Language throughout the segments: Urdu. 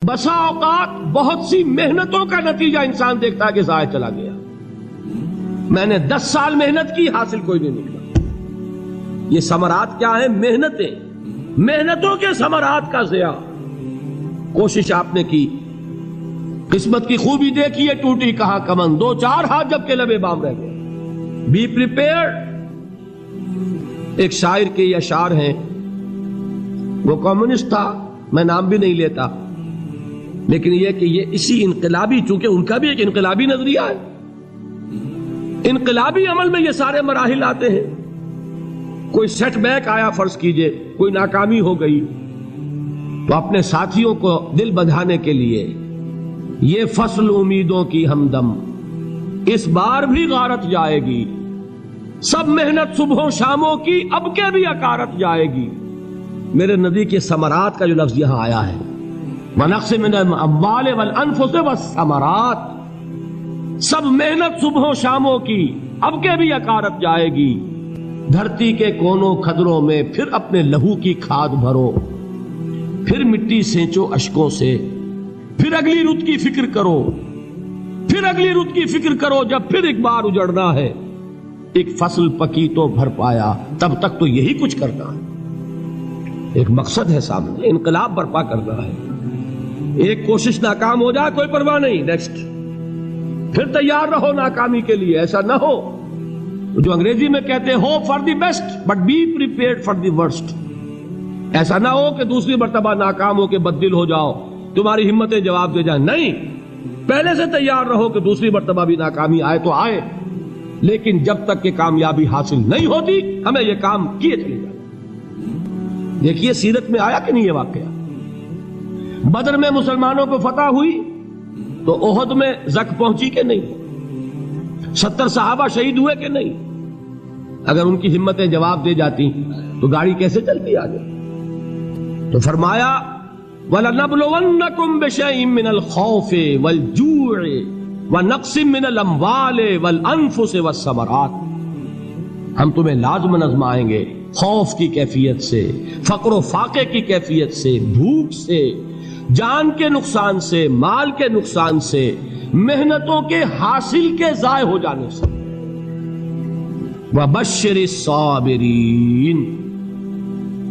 بسا اوقات بہت سی محنتوں کا نتیجہ انسان دیکھتا ہے کہ ضائع چلا گیا، میں نے 10 سال محنت کی، حاصل کوئی نہیں نکلا۔ یہ ثمرات کیا ہیں؟ محنتوں کے ثمرات کا ضیاع۔ کوشش آپ نے کی، قسمت کی خوبی دیکھی ہے، ٹوٹی کہاں کمن، 2-4 ہاتھ جب کے لبے بام رہ گئے۔ Be prepared. ایک شاعر کے یہ اشعار ہیں، وہ کمیونسٹ تھا، میں نام بھی نہیں لیتا، لیکن یہ کہ یہ اسی انقلابی، چونکہ ان کا بھی ایک انقلابی نظریہ ہے، انقلابی عمل میں یہ سارے مراحل آتے ہیں۔ کوئی سیٹ بیک آیا، فرض کیجئے کوئی ناکامی ہو گئی، تو اپنے ساتھیوں کو دل بندھانے کے لیے یہ فصل امیدوں کی ہمدم اس بار بھی غارت جائے گی، سب محنت صبحوں شاموں کی اب کے بھی اکارت جائے گی۔ میرے نبی کے ثمرات کا جو لفظ یہاں آیا ہے، وَنَقْصٍ مِّنَ الْأَمْوَالِ وَالْأَنفُسِ وَالثَّمَرَاتِ، سب محنت صبحوں شاموں کی اب کے بھی اکارت جائے گی۔ دھرتی کے کونوں کھدروں میں پھر اپنے لہو کی کھاد بھرو، پھر مٹی سینچو اشکوں سے، پھر اگلی رت کی فکر کرو، پھر اگلی رت کی فکر کرو، جب پھر ایک بار اجڑنا ہے۔ ایک فصل پکی تو بھر پایا، تب تک تو یہی کچھ کرنا ہے۔ ایک مقصد ہے سامنے، انقلاب برپا کرنا ہے۔ ایک کوشش ناکام ہو جائے کوئی پرواہ نہیں، نیکسٹ، پھر تیار رہو ناکامی کے لیے۔ ایسا نہ ہو جو انگریزی میں کہتے ہیں hope for the best but be prepared for the worst. ایسا نہ ہو کہ دوسری مرتبہ ناکام ہو کے بددل ہو جاؤ، تمہاری ہمتیں جواب دے جائیں، نہیں، پہلے سے تیار رہو کہ دوسری مرتبہ بھی ناکامی آئے تو آئے، لیکن جب تک کہ کامیابی حاصل نہیں ہوتی ہمیں یہ کام کیے چلے جائیں۔ دیکھیے سیرت میں آیا کہ نہیں یہ واقعہ؟ بدر میں مسلمانوں کو فتح ہوئی تو احد میں زک پہنچی کہ نہیں؟ 70 صحابہ شہید ہوئے کہ نہیں؟ اگر ان کی ہمتیں جواب دے جاتی تو گاڑی کیسے چلتی آگے؟ تو فرمایا وَلَنَبْلُوَنَّكُمْ بِشَيْءٍ مِّنَ الْخَوْفِ وَالْجُوعِ وَنَقْصٍ مِّنَ الْأَمْوَالِ وَالْأَنفُسِ وَالثَّمَرَاتِ، ہم تمہیں لازم آزمائیں گے، خوف کی کیفیت سے، فقر و فاقے کی کیفیت سے، بھوک سے، جان کے نقصان سے، مال کے نقصان سے، محنتوں کے حاصل کے ضائع ہو جانے سے۔ وَبَشِّرِ الصَّابِرِينَ،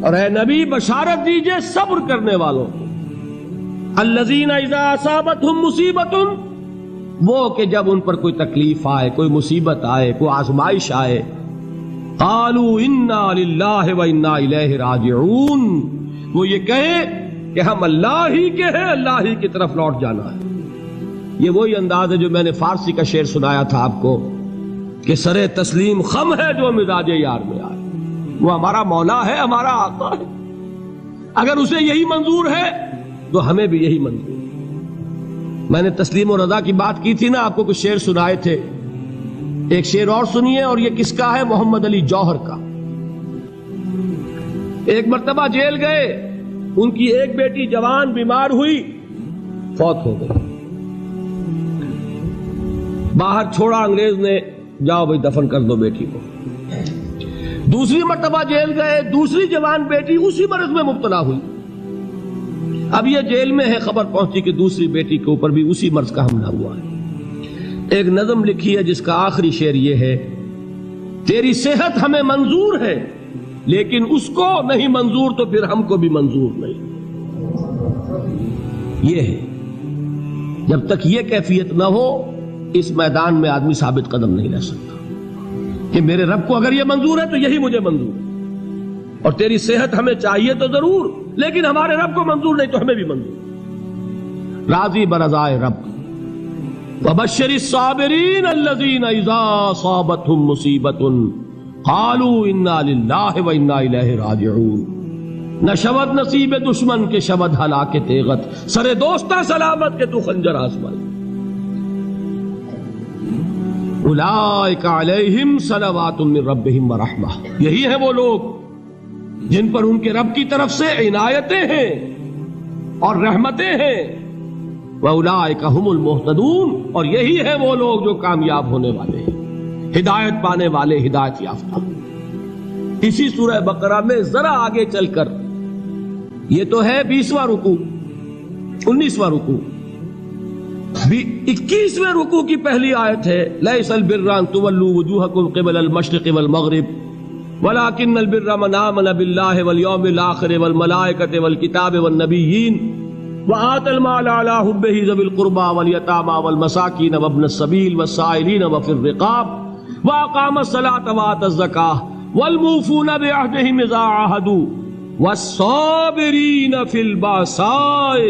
اور اے نبی بشارت دیجئے صبر کرنے والوں کو۔ الَّذِينَ إِذَا أَصَابَتْهُمْ مُصِيبَةٌ، وہ کہ جب ان پر کوئی تکلیف آئے، کوئی مصیبت آئے، کوئی آزمائش آئے، قالوا انا للہ وانا الیہ راجعون، وہ یہ کہیں کہ ہم اللہ ہی کے ہیں، اللہ ہی کی طرف لوٹ جانا ہے۔ یہ وہی انداز ہے جو میں نے فارسی کا شعر سنایا تھا آپ کو کہ سر تسلیم خم ہے جو مزاج یار میں آئے۔ وہ ہمارا مولا ہے، ہمارا آقا ہے، اگر اسے یہی منظور ہے تو ہمیں بھی یہی منظور ہے۔ میں نے تسلیم و رضا کی بات کی تھی نا، آپ کو کچھ شعر سنائے تھے، ایک شعر اور سنیے، اور یہ کس کا ہے؟ محمد علی جوہر کا۔ ایک مرتبہ جیل گئے، ان کی ایک بیٹی جوان بیمار ہوئی، فوت ہو گئی، باہر چھوڑا انگریز نے، جاؤ بھائی دفن کر دو بیٹی کو۔ دوسری مرتبہ جیل گئے، دوسری جوان بیٹی اسی مرض میں مبتلا ہوئی، اب یہ جیل میں ہے، خبر پہنچی کہ دوسری بیٹی کے اوپر بھی اسی مرض کا حملہ ہوا ہے۔ ایک نظم لکھی ہے جس کا آخری شعر یہ ہے، تیری صحت ہمیں منظور ہے لیکن اس کو نہیں منظور تو پھر ہم کو بھی منظور نہیں۔ یہ ہے، جب تک یہ کیفیت نہ ہو اس میدان میں آدمی ثابت قدم نہیں رہ سکتا کہ میرے رب کو اگر یہ منظور ہے تو یہی مجھے منظور ہے، اور تیری صحت ہمیں چاہیے تو ضرور، لیکن ہمارے رب کو منظور نہیں تو ہمیں بھی منظور۔ راضی برضائے رب۔ وَبَشِّرِ الصَّابِرِينَ الَّذِينَ إِذَا أَصَابَتْهُمْ مُصِيبَةٌ قَالُوا إِنَّا لِلَّهِ وَإِنَّا إِلَيْهِ رَاجِعُونَ۔ نہ شود نصیب دشمن کے شود ہلاک تیغت، سر دوستہ سلامت کے تو خنجر آزمائی۔ اولئک علیہم صلوات من ربہم ورحمہ، یہی ہیں وہ لوگ جن پر ان کے رب کی طرف سے عنایتیں ہیں اور رحمتیں ہیں۔ وَأُولَٰئِكَ هُمُ الْمُهْتَدُونَ، اور یہی ہے وہ لوگ جو کامیاب ہونے والے ہیں، ہدایت پانے والے، ہدایت یافتہ۔ اسی سورہ بقرہ میں ذرا آگے چل کر، یہ تو ہے 20واں رکوع، 19واں رکوع. 21ویں رکوع کی پہلی آیت ہے لیس البر ان تولوا وجوهکم قبل المشرق والمغرب ولكن البر من آمن بالله واليوم الآخر والملائكة والكتاب والنبيين وآتى المال على حبه ذوي القربى واليتامى والمساكين وابن السبيل والسائلين وفي الرقاب وأقام الصلاة وآتى الزكاة والموفون بعهدهم إذا عاهدوا والصابرين في البأساء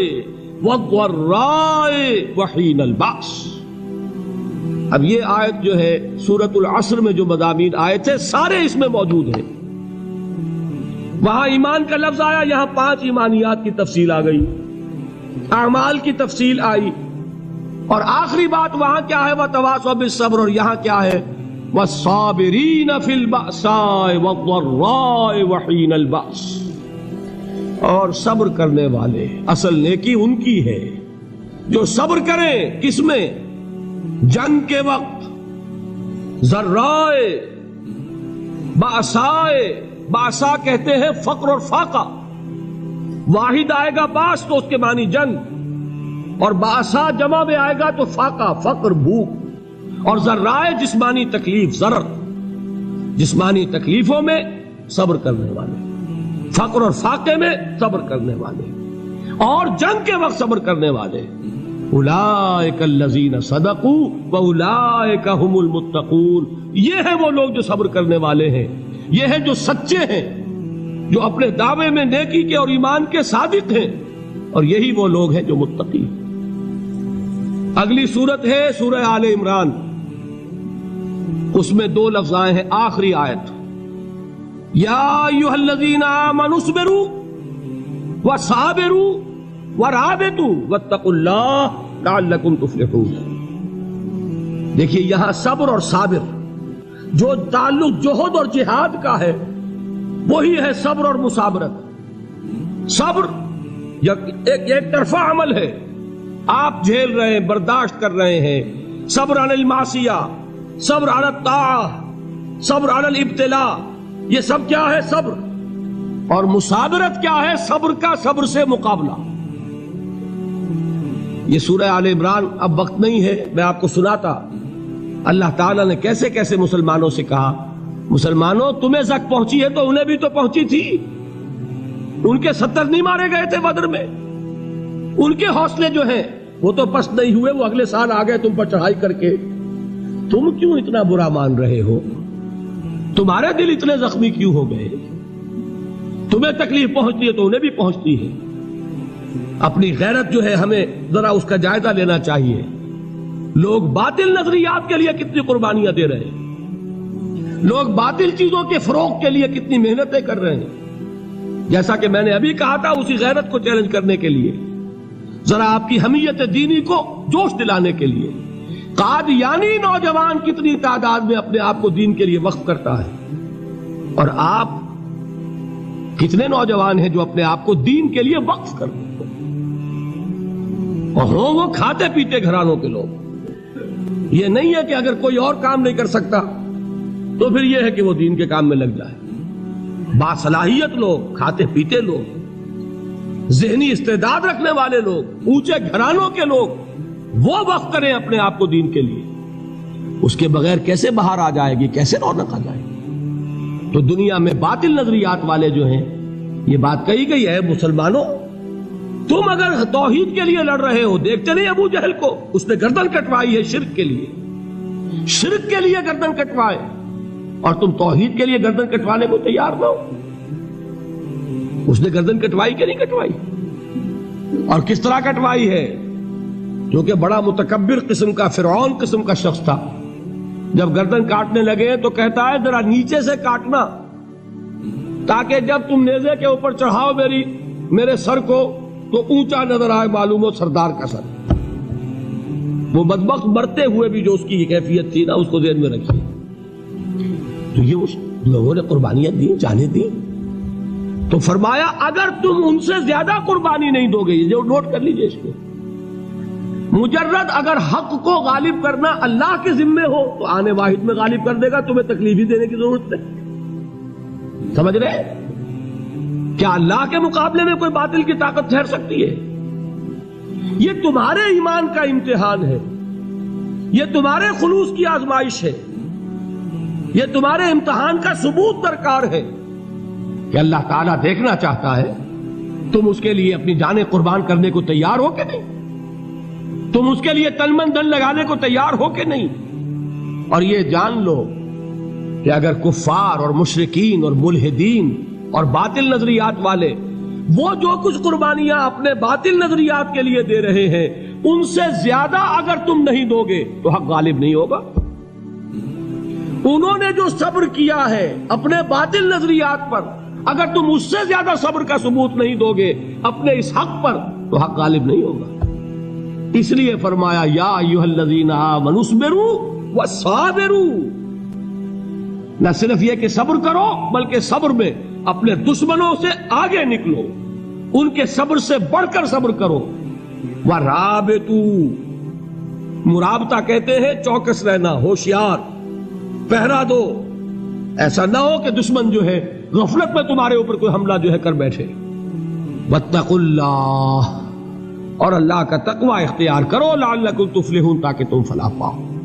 والضراء وحين البأس. اب یہ آیت جو ہے سورۃ العصر میں جو مضامین آئے تھے سارے اس میں موجود ہیں. وہاں ایمان کا لفظ آیا، یہاں 5 ایمانیات کی تفصیل آ گئی، اعمال کی تفصیل آئی، اور آخری بات وہاں کیا ہے وتواصوا بالصبر، اور یہاں کیا ہے والصابرین فی البأساء والضراء وحین البأس. اور صبر کرنے والے، اصل نیکی ان کی ہے جو صبر کریں. کس میں؟ جنگ کے وقت. ذرائے باسائے، باسا کہتے ہیں فقر اور فاقہ. واحد آئے گا باس تو اس کے معنی جنگ، اور باسا جمع میں آئے گا تو فاقہ فقر بھوک. اور ذرائے جسمانی تکلیف، ضرر جسمانی تکلیفوں میں صبر کرنے والے، فقر اور فاقے میں صبر کرنے والے، اور جنگ کے وقت صبر کرنے والے. اولئک الذین صدقوا واولئک هم المتقون. یہ ہیں وہ لوگ جو صبر کرنے والے ہیں، یہ ہیں جو سچے ہیں، جو اپنے دعوے میں نیکی کے اور ایمان کے صادق ہیں، اور یہی وہ لوگ ہیں جو متقی. اگلی سورت ہے سورہ آل عمران، اس میں 2 لفظ آئے ہیں آخری آیت، یا ایھا الذین آمنوا اصبروا وصابروا ورابطوا واتقوا اللہ لعلکم تفلحون. دیکھیے یہاں صبر اور صابر جو تعلق جوہد اور جہاد کا ہے وہی ہے صبر اور مصابرت. صبر ایک طرفہ عمل ہے، آپ جھیل رہے ہیں، برداشت کر رہے ہیں. صبر علی المعصیہ، صبر علی الطاعہ، صبر علی الابتلاء، یہ سب کیا ہے؟ صبر. اور مصابرت کیا ہے؟ صبر کا صبر سے مقابلہ. یہ سورہ آل عمران اب وقت نہیں ہے، میں آپ کو سناتا اللہ تعالیٰ نے کیسے کیسے مسلمانوں سے کہا. مسلمانوں تمہیں زک پہنچی ہے تو انہیں بھی تو پہنچی تھی. ان کے 70 نہیں مارے گئے تھے بدر میں؟ ان کے حوصلے جو ہیں وہ تو پست نہیں ہوئے، وہ اگلے سال آ گئے تم پر چڑھائی کر کے. تم کیوں اتنا برا مان رہے ہو؟ تمہارے دل اتنے زخمی کیوں ہو گئے؟ تمہیں تکلیف پہنچتی ہے تو انہیں بھی پہنچتی ہے. اپنی غیرت جو ہے ہمیں ذرا اس کا جائزہ لینا چاہیے. لوگ باطل نظریات کے لیے کتنی قربانیاں دے رہے ہیں، لوگ باطل چیزوں کے فروغ کے لیے کتنی محنتیں کر رہے ہیں. جیسا کہ میں نے ابھی کہا تھا، اسی غیرت کو چیلنج کرنے کے لیے، ذرا آپ کی حمیت دینی کو جوش دلانے کے لیے، قادیانی نوجوان کتنی تعداد میں اپنے آپ کو دین کے لیے وقف کرتا ہے، اور آپ کتنے نوجوان ہیں جو اپنے آپ کو دین کے لیے وقف کرتے ہیں، اور وہ کھاتے پیتے گھرانوں کے لوگ. یہ نہیں ہے کہ اگر کوئی اور کام نہیں کر سکتا تو پھر یہ ہے کہ وہ دین کے کام میں لگ جائے. باصلاحیت لوگ، کھاتے پیتے لوگ، ذہنی استعداد رکھنے والے لوگ، اونچے گھرانوں کے لوگ، وہ وقف کریں اپنے آپ کو دین کے لیے. اس کے بغیر کیسے باہر آ جائے گی، کیسے رونق آ جائے گی؟ تو دنیا میں باطل نظریات والے جو ہیں، یہ بات کہی گئی ہے مسلمانوں تم اگر توحید کے لیے لڑ رہے ہو، دیکھتے نہیں ابو جہل کو، اس نے گردن کٹوائی ہے شرک کے لیے، شرک کے لیے گردن کٹوائے، اور تم توحید کے لیے گردن کٹوانے کو تیار نہ ہو. اس نے گردن کٹوائی کہ نہیں کٹوائی؟ اور کس طرح کٹوائی ہے؟ جو کہ بڑا متکبر قسم کا، فرعون قسم کا شخص تھا. جب گردن کاٹنے لگے تو کہتا ہے ذرا نیچے سے کاٹنا، تاکہ جب تم نیزے کے اوپر چڑھاؤ میرے سر کو تو اونچا نظر آئے، معلوم ہو سردار کا سر. وہ بدبخت مرتے ہوئے بھی جو اس کی کیفیت تھی نا، اس کو ذہن میں رکھیے. تو یہ اس لوگوں نے قربانیاں دی، جانیں دی. تو فرمایا اگر تم ان سے زیادہ قربانی نہیں دو گے، جو نوٹ کر لیجئے اس کو، مجرد اگر حق کو غالب کرنا اللہ کے ذمے ہو تو آنے واحد میں غالب کر دے گا، تمہیں تکلیف ہی دینے کی ضرورت نہیں. سمجھ رہے؟ کیا اللہ کے مقابلے میں کوئی باطل کی طاقت ٹھہر سکتی ہے؟ یہ تمہارے ایمان کا امتحان ہے، یہ تمہارے خلوص کی آزمائش ہے، یہ تمہارے امتحان کا ثبوت درکار ہے کہ اللہ تعالیٰ دیکھنا چاہتا ہے تم اس کے لیے اپنی جانیں قربان کرنے کو تیار ہو کہ نہیں، تم اس کے لیے تن من دھن لگانے کو تیار ہو کہ نہیں۔ اور یہ جان لو کہ اگر کفار اور مشرکین اور ملحدین اور باطل نظریات والے وہ جو کچھ قربانیاں اپنے باطل نظریات کے لیے دے رہے ہیں ان سے زیادہ اگر تم نہیں دو گے تو حق غالب نہیں ہوگا۔ انہوں نے جو صبر کیا ہے اپنے باطل نظریات پر، اگر تم اس سے زیادہ صبر کا ثبوت نہیں دو گے اپنے اس حق پر تو حق غالب نہیں ہوگا۔ اس لیے فرمایا یا ایھا الذین آمنوا اصبروا وصابروا، نہ صرف یہ کہ صبر کرو بلکہ صبر میں اپنے دشمنوں سے آگے نکلو، ان کے صبر سے بڑھ کر صبر کرو۔ وَرَابِطُوا، مرابطہ کہتے ہیں چوکس رہنا، ہوشیار، پہرا دو، ایسا نہ ہو کہ دشمن جو ہے غفلت میں تمہارے اوپر کوئی حملہ جو ہے کر بیٹھے۔ وَاتَّقُوا اللَّهَ، اور اللہ کا تقوی اختیار کرو، لعلکم تفلحون، تاکہ تم فلاح پاؤ۔